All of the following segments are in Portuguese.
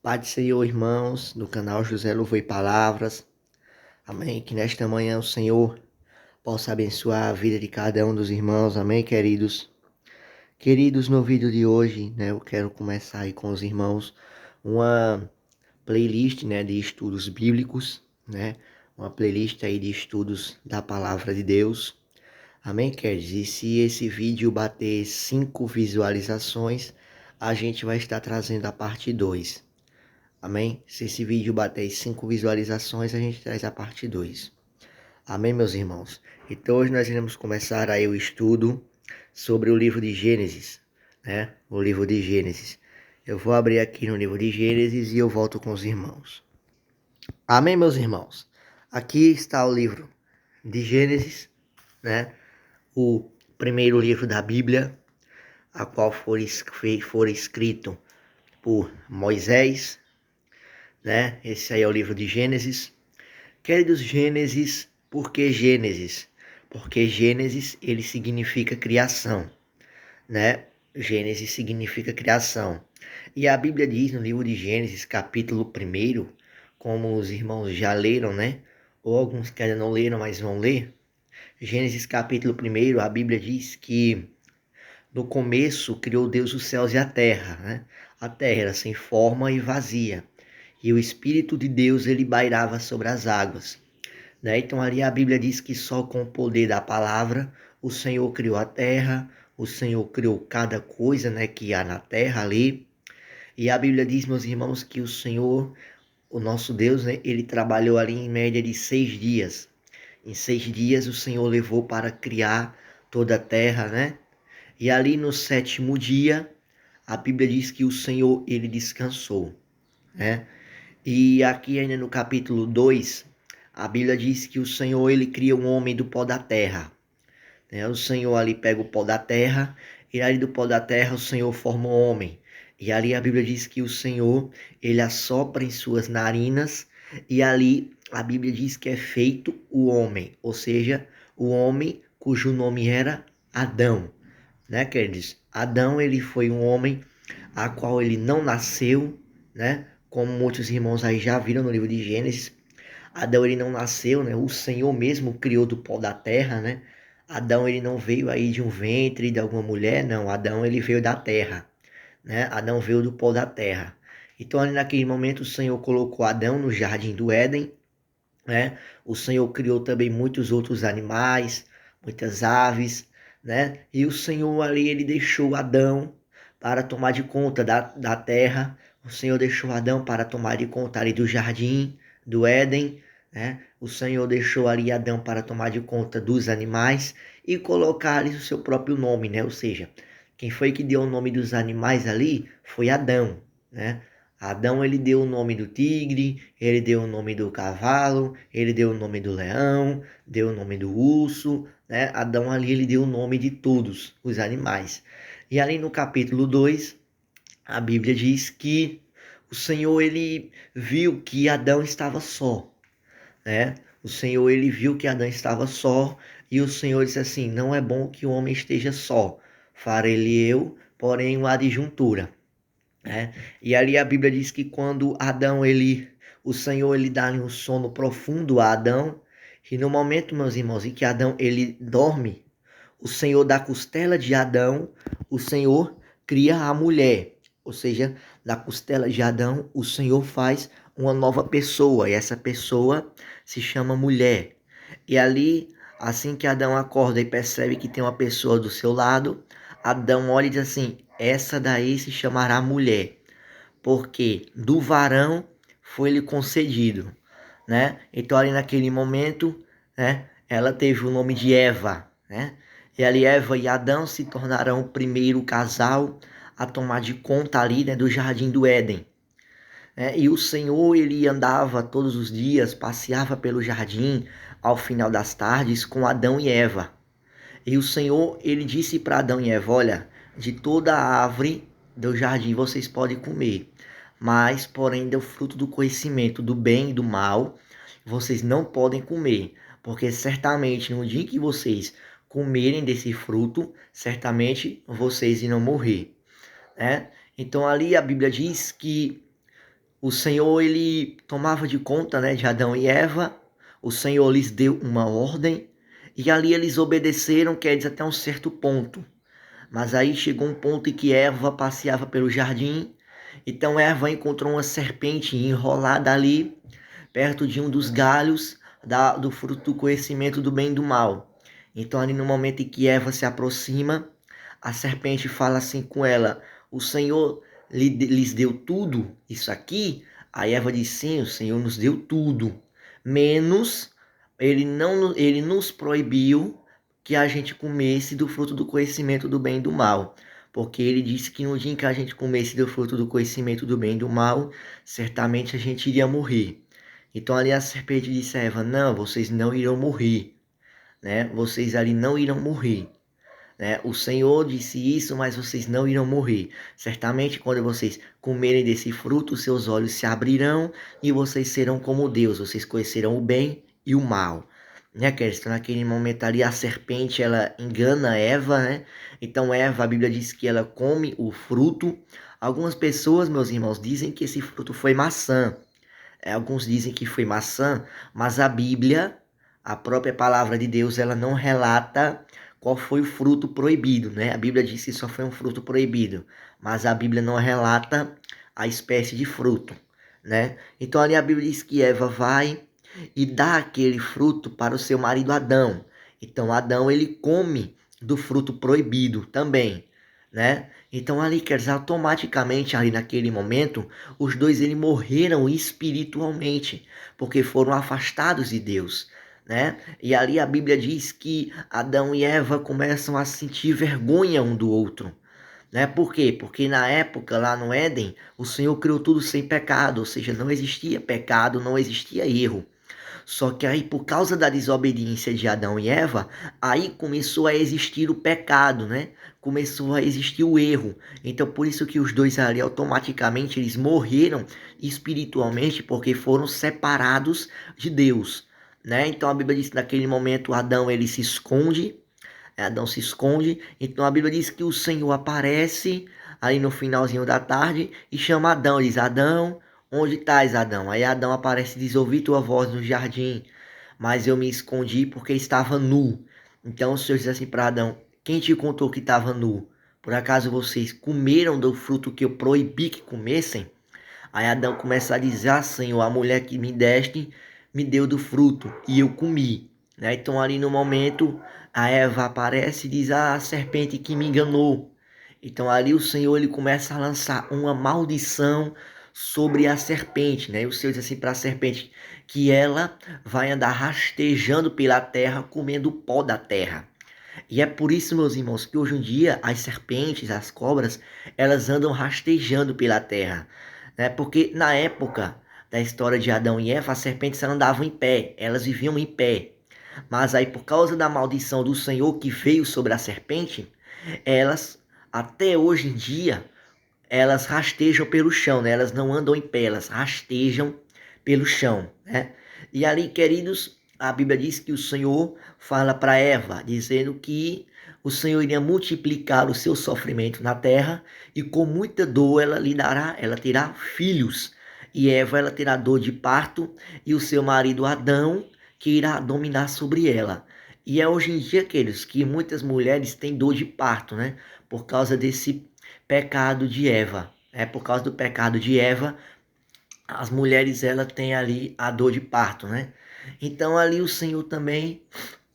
Pai do Senhor, irmãos, do canal José Louvor e Palavras. Amém. Que nesta manhã o Senhor possa abençoar a vida de cada um dos irmãos. Amém, queridos. Queridos, no vídeo de hoje, eu quero começar aí com os irmãos uma playlist, de estudos bíblicos, uma playlist aí de estudos da Palavra de Deus. Amém, queridos? E se esse vídeo bater 5 visualizações, a gente vai estar trazendo a parte 2. Amém? Se esse vídeo bater 5 visualizações, a gente traz a parte 2. Amém, meus irmãos? Então hoje nós iremos começar aí o estudo sobre o livro de Gênesis, O livro de Gênesis. Eu vou abrir aqui no livro de Gênesis e eu volto com os irmãos. Amém, meus irmãos? Aqui está o livro de Gênesis, O primeiro livro da Bíblia, a qual for escrito por Moisés, Esse aí é o livro de Gênesis. Queridos, Gênesis, por que Gênesis? Porque Gênesis, ele significa criação, Gênesis significa criação. E a Bíblia diz no livro de Gênesis, capítulo 1, como os irmãos já leram, Ou alguns que ainda não leram, mas vão ler. Gênesis capítulo 1, a Bíblia diz que no começo criou Deus os céus e a terra, A terra era sem forma e vazia. E o Espírito de Deus, ele bairava sobre as águas. Então ali a Bíblia diz que só com o poder da palavra o Senhor criou a terra, o Senhor criou cada coisa, que há na terra ali. E a Bíblia diz, meus irmãos, que o Senhor, o nosso Deus, ele trabalhou ali em média de 6 dias. Em 6 dias o Senhor levou para criar toda a terra, E ali no 7º dia, a Bíblia diz que o Senhor, ele descansou, E aqui ainda no capítulo 2, a Bíblia diz que o Senhor, ele cria um homem do pó da terra. O Senhor ali pega o pó da terra, e ali do pó da terra o Senhor forma um homem. E ali a Bíblia diz que o Senhor, ele assopra em suas narinas, e ali a Bíblia diz que é feito o homem, ou seja, o homem cujo nome era Adão, queridos? Adão, ele foi um homem a qual ele não nasceu, Como muitos irmãos aí já viram no livro de Gênesis. Adão, ele não nasceu, O Senhor mesmo criou do pó da terra, Adão, ele não veio aí de um ventre de alguma mulher, não. Adão, ele veio da terra, Adão veio do pó da terra. Então, ali naquele momento, o Senhor colocou Adão no jardim do Éden, O Senhor criou também muitos outros animais, muitas aves, E o Senhor ali, ele deixou Adão para tomar de conta da terra. O Senhor deixou Adão para tomar de conta ali do jardim do Éden, O Senhor deixou ali Adão para tomar de conta dos animais e colocar ali o seu próprio nome, Ou seja, quem foi que deu o nome dos animais ali foi Adão, Adão, ele deu o nome do tigre, ele deu o nome do cavalo, ele deu o nome do leão, deu o nome do urso, Adão ali, ele deu o nome de todos os animais. E ali no capítulo 2, a Bíblia diz que o Senhor, ele viu que Adão estava só, O Senhor, ele viu que Adão estava só, e o Senhor disse assim: não é bom que o homem esteja só, farei-lhe eu, porém, uma adjuntura. E ali a Bíblia diz que quando Adão, o Senhor, ele dá um sono profundo a Adão, e no momento, meus irmãos, em que Adão, ele dorme, o Senhor, da costela de Adão, o Senhor cria a mulher, ou seja, da costela de Adão, o Senhor faz uma nova pessoa, e essa pessoa se chama mulher. E ali, assim que Adão acorda e percebe que tem uma pessoa do seu lado, Adão olha e diz assim: essa daí se chamará mulher, porque do varão foi-lhe concedido, Então ali naquele momento, ela teve o nome de Eva, E ali Eva e Adão se tornarão o primeiro casal a tomar de conta ali, do jardim do Éden. E o Senhor, ele andava todos os dias, passeava pelo jardim ao final das tardes com Adão e Eva. E o Senhor, ele disse para Adão e Eva: olha, de toda a árvore do jardim vocês podem comer, mas, porém, do fruto do conhecimento do bem e do mal, vocês não podem comer, porque certamente no dia que vocês comerem desse fruto, certamente vocês irão morrer, Então ali a Bíblia diz que o Senhor, ele tomava de conta, né, de Adão e Eva. O Senhor lhes deu uma ordem e ali eles obedeceram, quer dizer, até um certo ponto. Mas aí chegou um ponto em que Eva passeava pelo jardim. Então Eva encontrou uma serpente enrolada ali, perto de um dos galhos do fruto do conhecimento do bem e do mal. Então ali no momento em que Eva se aproxima, a serpente fala assim com ela: o Senhor lhes deu tudo isso aqui? Aí Eva diz: sim, o Senhor nos deu tudo, menos ele nos proibiu que a gente comesse do fruto do conhecimento do bem e do mal. Porque ele disse que no dia em que a gente comesse do fruto do conhecimento do bem e do mal, certamente a gente iria morrer. Então ali a serpente disse a Eva: não, vocês não irão morrer, né? Vocês ali não irão morrer, né? O Senhor disse isso, mas vocês não irão morrer. Certamente quando vocês comerem desse fruto, seus olhos se abrirão e vocês serão como Deus. Vocês conhecerão o bem e o mal. Né, Kirsten? Naquele momento ali a serpente ela engana Eva, né? Então Eva, a Bíblia diz que ela come o fruto. Algumas pessoas, meus irmãos, dizem que esse fruto foi maçã. Alguns dizem que foi maçã, mas a Bíblia, a própria palavra de Deus, ela não relata qual foi o fruto proibido, né? A Bíblia diz que só foi um fruto proibido, mas a Bíblia não relata a espécie de fruto, né? Então ali a Bíblia diz que Eva vai e dá aquele fruto para o seu marido Adão. Então Adão ele come do fruto proibido também, né? Então ali, quer dizer, automaticamente ali naquele momento, os dois eles morreram espiritualmente, porque foram afastados de Deus, né? E ali a Bíblia diz que Adão e Eva começam a sentir vergonha um do outro, né? Por quê? Porque na época lá no Éden, o Senhor criou tudo sem pecado, ou seja, não existia pecado, não existia erro. Só que aí, por causa da desobediência de Adão e Eva, aí começou a existir o pecado, né? Começou a existir o erro. Então, por isso que os dois ali, automaticamente, eles morreram espiritualmente, porque foram separados de Deus, né? Então, a Bíblia diz que naquele momento, Adão, ele se esconde, Adão se esconde. Então, a Bíblia diz que o Senhor aparece ali no finalzinho da tarde e chama Adão, diz: Adão, onde estás, Adão? Aí Adão aparece e diz: ouvi tua voz no jardim, mas eu me escondi porque estava nu. Então o Senhor diz assim para Adão: quem te contou que estava nu? Por acaso vocês comeram do fruto que eu proibi que comessem? Aí Adão começa a dizer: ah, Senhor, a mulher que me deste me deu do fruto e eu comi, né? Então ali no momento a Eva aparece e diz: ah, a serpente que me enganou. Então ali o Senhor ele começa a lançar uma maldição sobre a serpente, né? E o Senhor diz assim para a serpente que ela vai andar rastejando pela terra, comendo o pó da terra. E é por isso, meus irmãos, que hoje em dia as serpentes, as cobras, elas andam rastejando pela terra, né? Porque na época da história de Adão e Eva, as serpentes andavam em pé, elas viviam em pé. Mas aí, por causa da maldição do Senhor que veio sobre a serpente, elas, até hoje em dia, elas rastejam pelo chão, né? Elas não andam em pé, elas rastejam pelo chão, né? E ali, queridos, a Bíblia diz que o Senhor fala para Eva, dizendo que o Senhor iria multiplicar o seu sofrimento na terra e com muita dor ela lhe dará, ela terá filhos. E Eva, ela terá dor de parto e o seu marido Adão que irá dominar sobre ela. E é hoje em dia, queridos, que muitas mulheres têm dor de parto, né? Por causa desse pecado de Eva. Por causa do pecado de Eva, as mulheres ela têm ali a dor de parto, né? Então ali o Senhor também,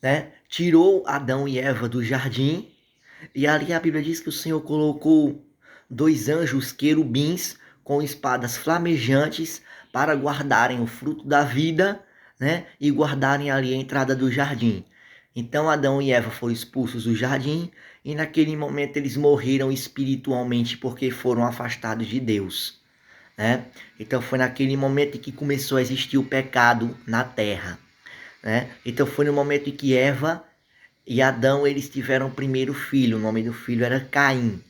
né, tirou Adão e Eva do jardim, e ali a Bíblia diz que o Senhor colocou dois anjos querubins com espadas flamejantes para guardarem o fruto da vida, né, e guardarem ali a entrada do jardim. Então Adão e Eva foram expulsos do jardim e naquele momento eles morreram espiritualmente porque foram afastados de Deus, né? Então foi naquele momento em que começou a existir o pecado na terra, né? Então foi no momento em que Eva e Adão eles tiveram o primeiro filho, o nome do filho era Caim,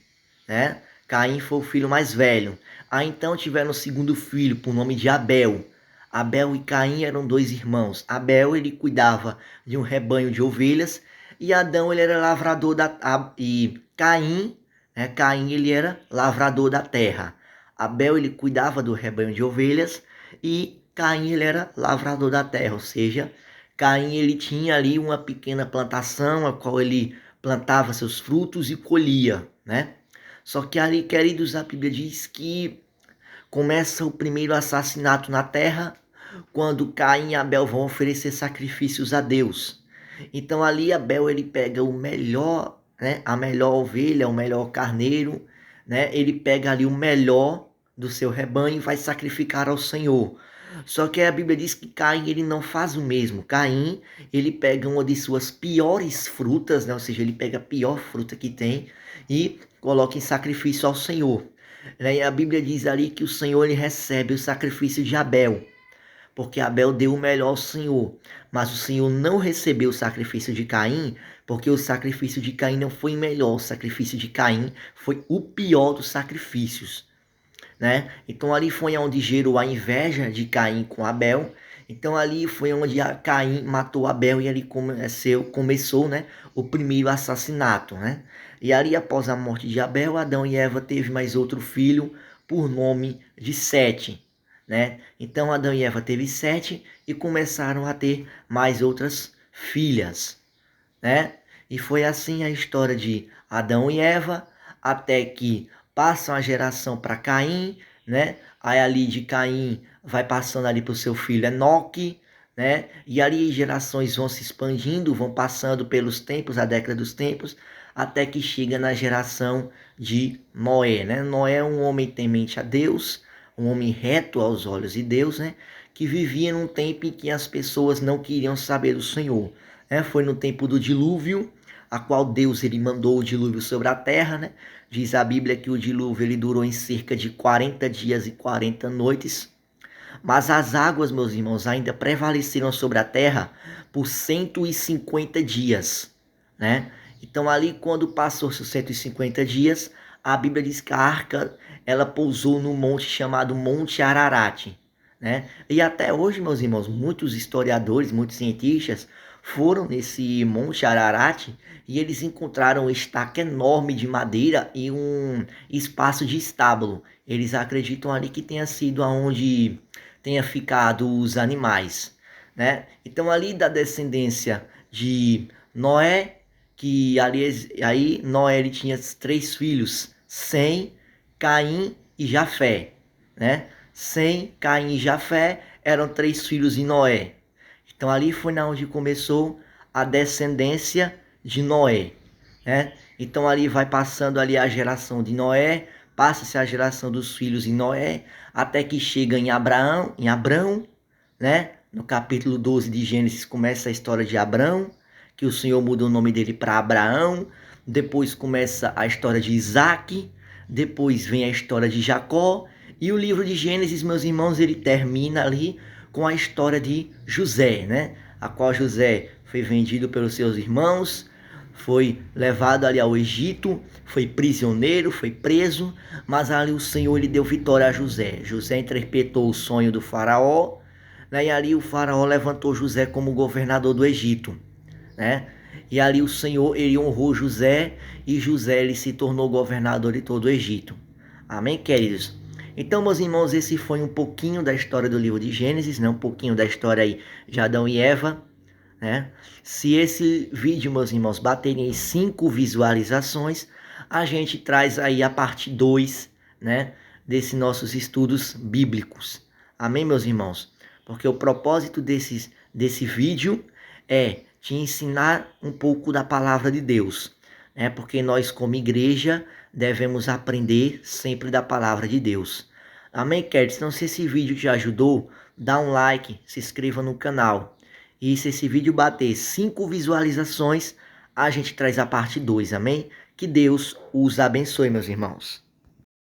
né? Caim foi o filho mais velho. Aí então tiveram o segundo filho, por nome de Abel. Abel e Caim eram dois irmãos. Abel ele cuidava de um rebanho de ovelhas e Adão ele era lavrador e Caim, né? Caim ele era lavrador da terra. Abel ele cuidava do rebanho de ovelhas e Caim ele era lavrador da terra, ou seja, Caim ele tinha ali uma pequena plantação a qual ele plantava seus frutos e colhia, né? Só que ali, queridos, a Bíblia diz que começa o primeiro assassinato na terra quando Caim e Abel vão oferecer sacrifícios a Deus. Então ali Abel ele pega o melhor, né, a melhor ovelha, o melhor carneiro, né? Ele pega ali o melhor do seu rebanho e vai sacrificar ao Senhor. Só que a Bíblia diz que Caim ele não faz o mesmo. Caim ele pega uma de suas piores frutas, né? Ou seja, ele pega a pior fruta que tem e coloca em sacrifício ao Senhor. E a Bíblia diz ali que o Senhor ele recebe o sacrifício de Abel, porque Abel deu o melhor ao Senhor. Mas o Senhor não recebeu o sacrifício de Caim, porque o sacrifício de Caim não foi melhor. O sacrifício de Caim foi o pior dos sacrifícios, né? Então ali foi onde gerou a inveja de Caim com Abel. Então ali foi onde Caim matou Abel e ali começou, né, o primeiro assassinato, né? E ali após a morte de Abel, Adão e Eva teve mais outro filho por nome de Sete, né? Então Adão e Eva teve Sete e começaram a ter mais outras filhas, né? E foi assim a história de Adão e Eva, até que passa uma geração para Caim, né? Aí ali de Caim vai passando ali para o seu filho Enoque, né? E ali gerações vão se expandindo, vão passando pelos tempos, a década dos tempos, até que chega na geração de Noé, né? Noé é um homem temente a Deus, um homem reto aos olhos de Deus, né? Que vivia num tempo em que as pessoas não queriam saber do Senhor. Foi no tempo do dilúvio, a qual Deus ele mandou o dilúvio sobre a terra, né? Diz a Bíblia que o dilúvio ele durou em cerca de 40 dias e 40 noites. Mas as águas, meus irmãos, ainda prevaleceram sobre a terra por 150 dias, né? Então ali quando passou os 150 dias, a Bíblia diz que a arca ela pousou no monte chamado Monte Ararat, né? E até hoje, meus irmãos, muitos historiadores, muitos cientistas foram nesse Monte Ararat e eles encontraram um estaca enorme de madeira e um espaço de estábulo. Eles acreditam ali que tenha sido aonde tenha ficado os animais, né? Então ali da descendência de Noé, que ali aí Noé ele tinha 3 filhos, Sem, Caim e Jafé, né? Sem, Caim e Jafé eram 3 filhos de Noé. Então ali foi na onde começou a descendência de Noé, né? Então ali vai passando ali a geração de Noé, passa-se a geração dos filhos de Noé, até que chega em Abrão, né? No capítulo 12 de Gênesis começa a história de Abrão, que o Senhor muda o nome dele para Abraão. Depois começa a história de Isaac, depois vem a história de Jacó, e o livro de Gênesis, meus irmãos, ele termina ali com a história de José, né? A qual José foi vendido pelos seus irmãos, foi levado ali ao Egito, foi prisioneiro, foi preso, mas ali o Senhor lhe deu vitória a José. José interpretou o sonho do faraó, né? E ali o faraó levantou José como governador do Egito, né? E ali o Senhor ele honrou José e José ele se tornou governador de todo o Egito. Amém, queridos? Então, meus irmãos, esse foi um pouquinho da história do livro de Gênesis, né? Um pouquinho da história aí de Adão e Eva, né? Se esse vídeo, meus irmãos, baterem em 5 visualizações, a gente traz aí a parte 2, né? Desses nossos estudos bíblicos. Amém, meus irmãos? Porque o propósito desse vídeo é te ensinar um pouco da palavra de Deus, né? Porque nós, como igreja, devemos aprender sempre da palavra de Deus. Amém, queridos? Então, se esse vídeo te ajudou, dá um like, se inscreva no canal. E se esse vídeo bater 5 visualizações, a gente traz a parte 2, amém? Que Deus os abençoe, meus irmãos.